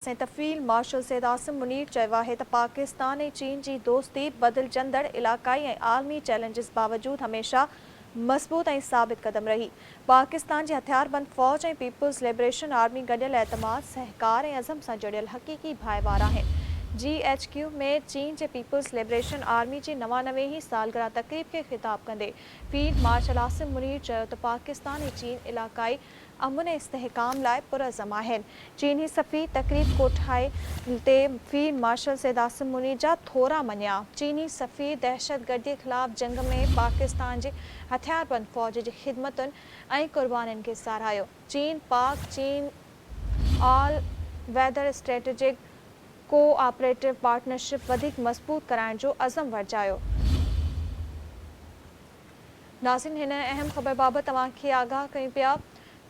तफ़ील martial Syed Asim Munir चयो आहे त पाकिस्तान ऐं चीन जी दोस्ती बदिलजंदड़ इलाक़ाई ऐं आलमी चैलेंजिस बावजूद हमेशा मज़बूत ऐं साबित क़दम रही। पाकिस्तान जी हथियारबंद फ़ौज ऐं पीपुल्स लिबरेशन आर्मी गॾियल एतमाद, सहकार ऐं अज़म सां जुड़ियल हक़ीक़ी भाईवार आहिनि। GHQ में चीन जे पीपुल्स लिबरेशन आर्मी जी 99वीं सालगिरह तक़रीब खे ख़िताब कंदे फील्ड मार्शल आसिम मुनीर चयो त पाकिस्तान ऐं चीन इलाक़ाई अमन ऐं इस्तेहकाम लाइ पुरज़म आहिनि। चीनी सफ़ीर तक़रीब कोठाई ते फील्ड मार्शल सैयद आसिम मुनीर जा थोरा मञिया। चीनी सफ़ीर दहशतगर्दी ख़िलाफ़ जंग में पाकिस्तान जी हथियारबंद फ़ौज जी ख़िदमतुनि ऐं क़ुर्बानियुनि खे साराहियो। चीन all weather strategic cooperative partnership वधीक मज़बूत कराइण जो अज़म वर्जायो। नाज़रीन, हिन अहम ख़बर बाबति तव्हांखे आगाह कयूं पिया।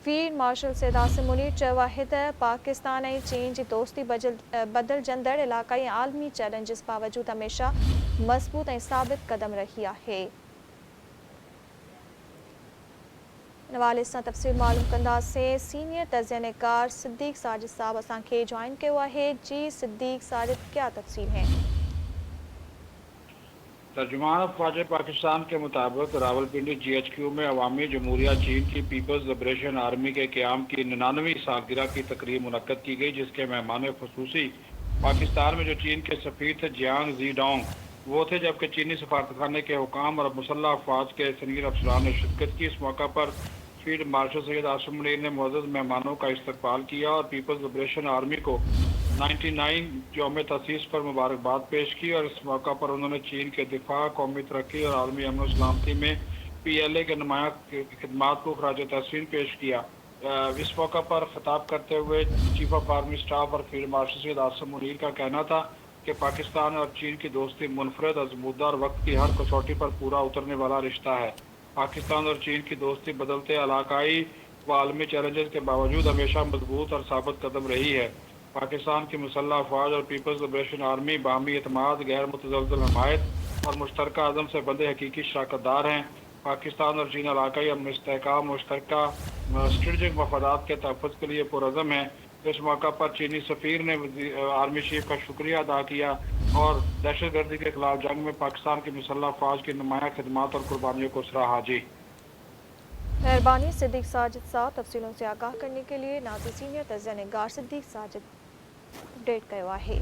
फील्ड मार्शल सैयद आसिम मुनीर चयो आहे त पाकिस्तान ऐं चीन जी दोस्ती बदिलजंदड़ इलाक़ाई ऐं आलमी चैलेंजिस बावजूद हमेशा मज़बूत ऐं साबित क़दम रही आहे। इन हवाले सां तफ़सील मालूम कंदासीं। सीनियर तज़िया निगार सिद्दीक़ साजिद साहब असांखे जॉइन कयो आहे। जी सिद्दीक़ साजिद, क्या तफ़सील हैं? तर्जुमान फ़ौज पाकिस्तान के मुताबिक रावलपिंडी GHQ में अवामी जमहूरिया चीन की पीपल्स लिबरेशन आर्मी के क़याम की 99वीं सालगिरह की तकरीब मुनक्कद की गई, जिसके मेहमान ख़ुसूसी पाकिस्तान में जो चीन के सफ़ीर थे जियांग ज़ीडोंग वो थे, जबकि चीनी सफारतखाने के हुकाम और मुसल्लह अफवाज के सीनियर अफसरान ने शिरकत की। इस मौका पर फील्ड मार्शल सैयद आसिम मुनीर ने मुअज़्ज़ज़ मेहमानों का इस्तकबाल किया और पीपल्स लिबरेशन आर्मी को 99 यौम तसीस पर मुबारकबाद पेश की और इस मौका पर उन्होंने चीन के दिफा, कौमी तरक्की और आलमी अमन और सलामती में PLA के नुमाया खिदमात को खराज तहसीन पेश किया। इस मौका पर खिताब करते हुए चीफ ऑफ आर्मी स्टाफ और फील्ड मार्शल सैयद आसिम मुनीर का कहना था कि पाकिस्तान और चीन की दोस्ती मुनफरद, आजमूदा और वक्त की हर कसौटी पर पूरा उतरने वाला रिश्ता है। पाकिस्तान और चीन की दोस्ती बदलते इलाकाई व आलमी चैलेंजेस के बावजूद हमेशा मजबूत और साबित कदम रही है। पाकिस्तान की मुसल्लह अफवाज और पीपल्स लिबरेशन आर्मी बाहमी एतमाद, गैर मुतज़लज़ल हमायत और मुश्तरका अज़म से बंधे हकीकी शराकतदार हैं। पाकिस्तान और चीन इलाकाई अमन इस्तेहकाम मुश्तरका स्ट्रेटेजिक मफादात के तहफ़्फ़ुज़ के लिए पुरअज़म है। इस मौका पर चीनी सफ़ीर ने आर्मी चीफ का शुक्रिया अदा किया और दहशतगर्दी के खिलाफ जंग में पाकिस्तान की मुसल्लह अफवाज की नुमाया खिदमात और कुर्बानियों को सराहा। जी मेहरबानी सिद्दीक़ साजिद साहब, तफसीलों से आगाह करने के लिए। नाज़रीन, सीनियर तज़िया निगार सिद्दीक़ साजिद अपडेट कयो आहे।